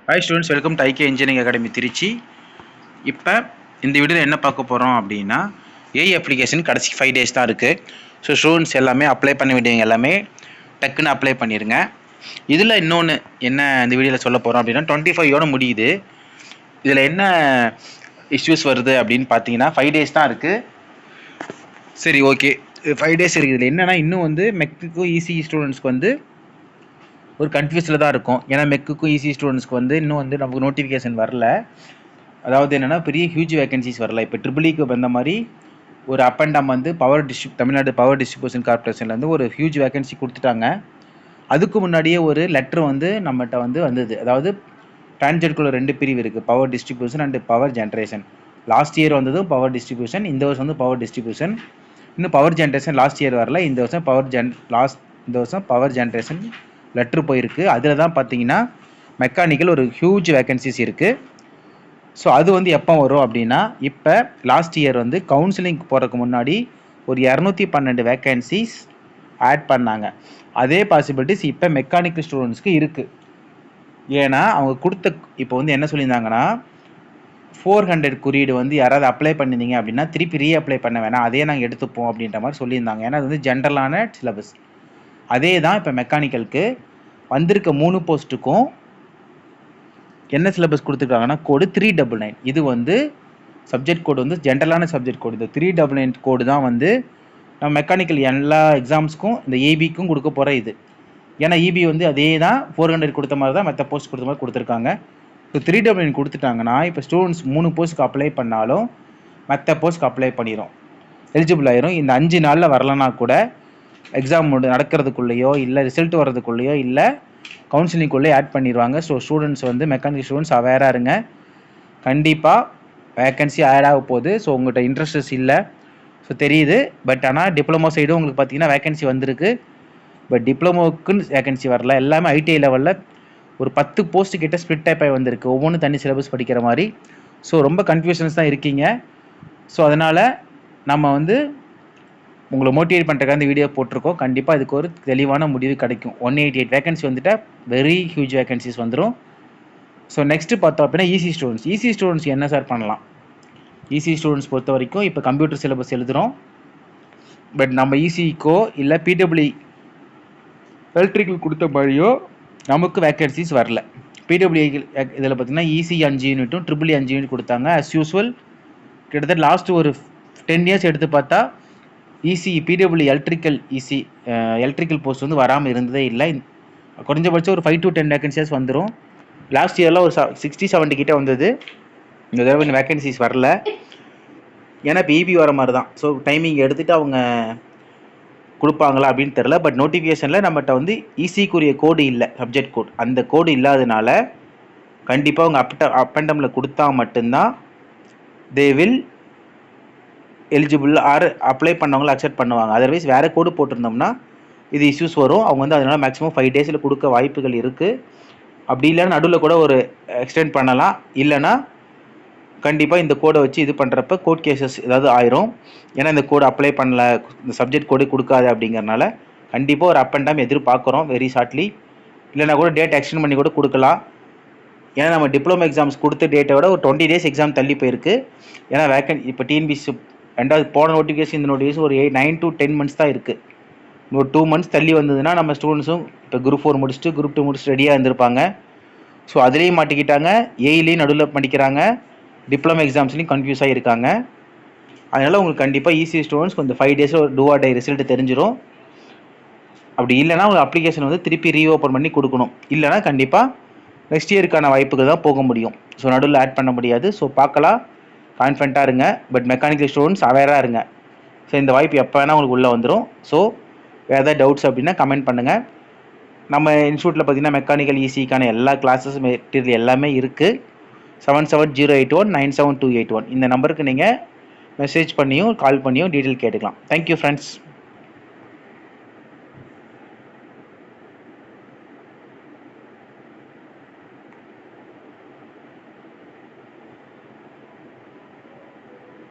Hi students, welcome to IK engineering academy Trichy. இப்போ இந்த வீடியோவில் என்ன பார்க்க போகிறோம் அப்படின்னா, ஏஐ அப்ளிகேஷன் கடைசி 5 days தான் இருக்குது. ஸோ ஸ்டூடெண்ட்ஸ் எல்லாமே அப்ளை பண்ண வேண்டியவங்க எல்லாமே டக்குன்னு அப்ளை பண்ணிடுங்க. இதில் இன்னொன்று என்ன இந்த வீடியோவில் சொல்ல போகிறோம் அப்படின்னா, 25யோட முடியுது. இதில் என்ன இஷ்யூஸ் வருது அப்படின்னு பார்த்தீங்கன்னா, 5 days தான் இருக்குது. சரி, ஓகே, 5 days இருக்குது. இதில் என்னென்னா, இன்னும் வந்து மெக்குக்கும் ஈஸி ஸ்டூடெண்ட்ஸ்க்கு வந்து ஒரு கன்ஃபியூஸில் தான் இருக்கும். ஏன்னா மெக்குக்கும் ஈஸி ஸ்டூடெண்ட்ஸ்க்கு வந்து இன்னும் வந்து நமக்கு நோட்டிஃபிகேஷன் வரல. அதாவது என்னென்னா, பெரிய ஹியூஜ் வேகன்சிஸ் வரல. இப்போ ட்ரிபிள்இக்கு வந்த மாதிரி ஒரு அப் அண்ட் டவுன் வந்து தமிழ்நாடு பவர் டிஸ்ட்ரிபியூஷன் கார்பரேஷன்லேருந்து ஒரு ஹியூஜ் வேகன்சி கொடுத்துட்டாங்க. அதுக்கு முன்னாடியே ஒரு லெட்ரு வந்து நம்மகிட்ட வந்தது. அதாவது டிரான்ஜெட்குள்ள 2 பிரிவு இருக்குது, power distribution and power generation. Last year வந்ததும் பவர் டிஸ்ட்ரிபியூஷன், இந்த வருஷம் வந்து பவர் டிஸ்ட்ரிபியூஷன். இன்னும் பவர் ஜென்ரேஷன் லாஸ்ட் இயர் வரல, இந்த வருஷம் பவர் ஜென்ரேஷன் லெட்ரு போயிருக்கு. அதில் தான் பார்த்தீங்கன்னா மெக்கானிக்கல் ஒரு ஹியூஜ் வேகன்சிஸ் இருக்குது. ஸோ அது வந்து எப்போ வரும் அப்படின்னா, இப்போ லாஸ்ட் இயர் வந்து கவுன்சிலிங் போகிறதுக்கு முன்னாடி ஒரு 212 வேகன்சிஸ் ஆட் பண்ணாங்க. அதே பாசிபிலிட்டிஸ் இப்போ மெக்கானிக்கல் ஸ்டூடெண்ட்ஸ்க்கு இருக்குது. ஏன்னா அவங்க கொடுத்த இப்போ வந்து என்ன சொல்லியிருந்தாங்கன்னா, 400 குறியீடு வந்து யாராவது அப்ளை பண்ணியிருந்தீங்க அப்படின்னா திருப்பி ரீஅப்ளை பண்ண வேணாம், அதே நாங்கள் எடுத்துப்போம் அப்படின்ற மாதிரி சொல்லியிருந்தாங்க. ஏன்னா அது வந்து ஜென்ரலான சிலபஸ். அதே தான் இப்போ மெக்கானிக்கலுக்கு வந்திருக்க 3 போஸ்ட்டுக்கும் என்ன சிலபஸ் கொடுத்துருக்காங்கன்னா, கோடு 399. இது வந்து சப்ஜெக்ட் கோடு வந்து ஜென்ரலான சப்ஜெக்ட் கோடு. இந்த 399 கோடு தான் வந்து நம்ம மெக்கானிக்கல் எல்லா எக்ஸாம்ஸ்க்கும் இந்த ஏபிக்கும் கொடுக்க போகிற இது. ஏன்னா இபி வந்து அதே தான் 400 கொடுத்த மாதிரி தான் மற்ற போஸ்ட் கொடுத்த மாதிரி கொடுத்துருக்காங்க. இப்போ 399 கொடுத்துட்டாங்கன்னா இப்போ ஸ்டூடெண்ட்ஸ் 3 போஸ்ட்டுக்கு அப்ளை பண்ணாலும் மற்ற போஸ்ட்டுக்கு அப்ளை பண்ணிடும், எலிஜிபிள் ஆயிரும். இந்த 5 நாளில் வரலன்னா கூட எக்ஸாம் நடக்கிறதுக்குள்ளேயோ இல்லை ரிசல்ட் வர்றதுக்குள்ளேயோ இல்லை கவுன்சிலிங்குள்ளே ஆட் பண்ணிடுவாங்க. ஸோ ஸ்டூடெண்ட்ஸ் வந்து மெக்கானிக்கல் ஸ்டூடெண்ட்ஸ் அவேராக இருங்க. கண்டிப்பாக வேக்கன்சி ஆட் ஆக போகுது. ஸோ உங்கள்கிட்ட இன்ட்ரெஸ்டஸ் இல்லை, ஸோ தெரியுது. பட் ஆனால் டிப்ளமோ சைடும் உங்களுக்கு பார்த்தீங்கன்னா வேக்கன்சி வந்திருக்கு. பட் டிப்ளமோக்குன்னு வேக்கன்சி வரல. எல்லாமே ஐடிஐ லெவலில் ஒரு 10 போஸ்ட்டு கிட்ட ஸ்ப்ளிட் டைப் ஆகி வந்திருக்கு, ஒவ்வொன்றும் தனி சிலபஸ் படிக்கிற மாதிரி. ஸோ ரொம்ப கன்ஃபியூஷன்ஸ் தான் இருக்கீங்க. ஸோ அதனால் நம்ம வந்து உங்களை மோட்டிவேட் பண்ணுறதுக்காக இந்த வீடியோ போட்டிருக்கோம். கண்டிப்பாக இதுக்கு ஒரு தெளிவான முடிவு கிடைக்கும். 188 வேகன்சி வந்துட்டால் வெரி ஹியூஜ் வேகன்சிஸ் வந்துடும். ஸோ நெக்ஸ்ட்டு பார்த்தோம் அப்படின்னா ஈஸி ஸ்டூடெண்ட்ஸ் என்ன சார் பண்ணலாம்? ஈஸி ஸ்டூடெண்ட்ஸ் பொறுத்த வரைக்கும் இப்போ கம்ப்யூட்டர் சிலபஸ் எழுதுகிறோம். பட் நம்ம ஈஸிக்கோ இல்லை பிடபிள்யூ எலக்ட்ரிக்கல் கொடுத்த மாதிரியோ நமக்கு வேகன்சிஸ் வரல. பிடபிள்யூ இதில் பார்த்தீங்கன்னா ஈஸி 5 யூனிட்டும் ட்ரிபிள்இ 5 யூனிட் கொடுத்தாங்க. அஸ் யூஸ்வல் கிட்டத்தட்ட லாஸ்ட் ஒரு 10 years எடுத்து பார்த்தா ஈஸி பிடபிள்யூ எலக்ட்ரிக்கல் போஸ்ட் வந்து வராமல் இருந்ததே இல்லை. குறைஞ்சபட்சம் ஒரு 5 to 10 வேகன்சிஸ் வந்துடும். லாஸ்ட் இயரில் ஒரு 60-70 கிட்டே வந்தது. இந்த தடவை இந்த வேகன்சிஸ் வரல. ஏன்னா இப்போ இபி வர மாதிரி தான். ஸோ டைமிங் எடுத்துகிட்டு அவங்க கொடுப்பாங்களா அப்படின்னு தெரில. பட் நோட்டிஃபிகேஷனில் நம்மகிட்ட வந்து ஈஸிக்குரிய கோடு இல்லை, சப்ஜெக்ட் கோட். அந்த கோடு இல்லாதனால கண்டிப்பாக அவங்க அப் அண்ட் டவுனில் கொடுத்தா மட்டும்தான் they will eligible or apply பண்ணவங்களை அக்செப்ட் பண்ணுவாங்க. அதர்வைஸ் வேறு கோடு போட்டிருந்தோம்னா இது இஷ்யூஸ் வரும். அவங்க வந்து அதனால் மேக்ஸிமம் 5 days கொடுக்க வாய்ப்புகள் இருக்குது. அப்படி இல்லைன்னா நடுவில் கூட ஒரு எக்ஸ்டெண்ட் பண்ணலாம். இல்லைனா கண்டிப்பாக இந்த கோடை வச்சு இது பண்ணுறப்ப கோர்ட் கேசஸ் ஏதாவது ஆயிரும். ஏன்னா இந்த கோடு அப்ளை பண்ணல, இந்த சப்ஜெக்ட் கோடு கொடுக்காது அப்படிங்கிறனால கண்டிப்பாக ஒரு அப் அண்ட் டவுன் எதிர்பார்க்குறோம் வெரி ஷார்ட்லி. இல்லைனா கூட டேட் எக்ஸ்டெண்ட் பண்ணி கூட கொடுக்கலாம். ஏன்னா நம்ம டிப்ளமோ எக்ஸாம்ஸ் கொடுத்த டேட்டை விட ஒரு 20 days எக்ஸாம் தள்ளி போயிருக்கு. ஏன்னா இப்போ டிஎன்பிசி ரெண்டாவது போன நோட்டிஃபிகேஷன் இந்த நோட்டிஃபிகேஷன் ஒரு 9 to 10 months தான் இருக்குது. ஒரு 2 months தள்ளி வந்ததுன்னா நம்ம ஸ்டூடெண்ட்ஸும் இப்போ குரூப் 4 முடிச்சுட்டு குரூப் 2 முடிச்சுட்டு ரெடியாக இருந்திருப்பாங்க. ஸோ அதுலேயும் மாட்டிக்கிட்டாங்க, ஏஐலையும் நடுவில் பண்ணிக்கிறாங்க, டிப்ளமோ எக்ஸாம்ஸ்லையும் கன்ஃபியூஸாக இருக்காங்க. அதனால் உங்களுக்கு கண்டிப்பாக ஈஸி ஸ்டூடெண்ட்ஸ் கொஞ்சம் 5 days ஒரு டூ ஆர் டை ரிசல்ட் தெரிஞ்சிடும். அப்படி இல்லைனா உங்கள் அப்ளிகேஷன் வந்து திருப்பி ரீஓப்பன் பண்ணி கொடுக்கணும். இல்லைனா கண்டிப்பாக நெக்ஸ்ட் இயருக்கான வாய்ப்புக்கு தான் போக முடியும். ஸோ நடுவில் ஆட் பண்ண முடியாது. ஸோ பார்க்கலாம், கான்ஃபிடண்ட்டாக இருங்க. பட் மெக்கானிக்கல் ஸ்டூடெண்ட்ஸ் அவேராக இருங்க. ஸோ இந்த வாய்ப்பு எப்போ வேணால் உங்களுக்கு உள்ளே வந்துடும். ஸோ வேறு ஏதாவது டவுட்ஸ் அப்படின்னா கமெண்ட் பண்ணுங்கள். நம்ம இன்ஸ்டியூட்டில் பார்த்திங்கன்னா மெக்கானிக்கல் ஈஸிக்கான எல்லா கிளாஸஸ் மெட்டீரியல் எல்லாமே இருக்குது. 7708197281 இந்த நம்பருக்கு நீங்கள் மெசேஜ் பண்ணியும் கால் பண்ணியும் டீட்டெயில் கேட்டுக்கலாம். Thank you friends.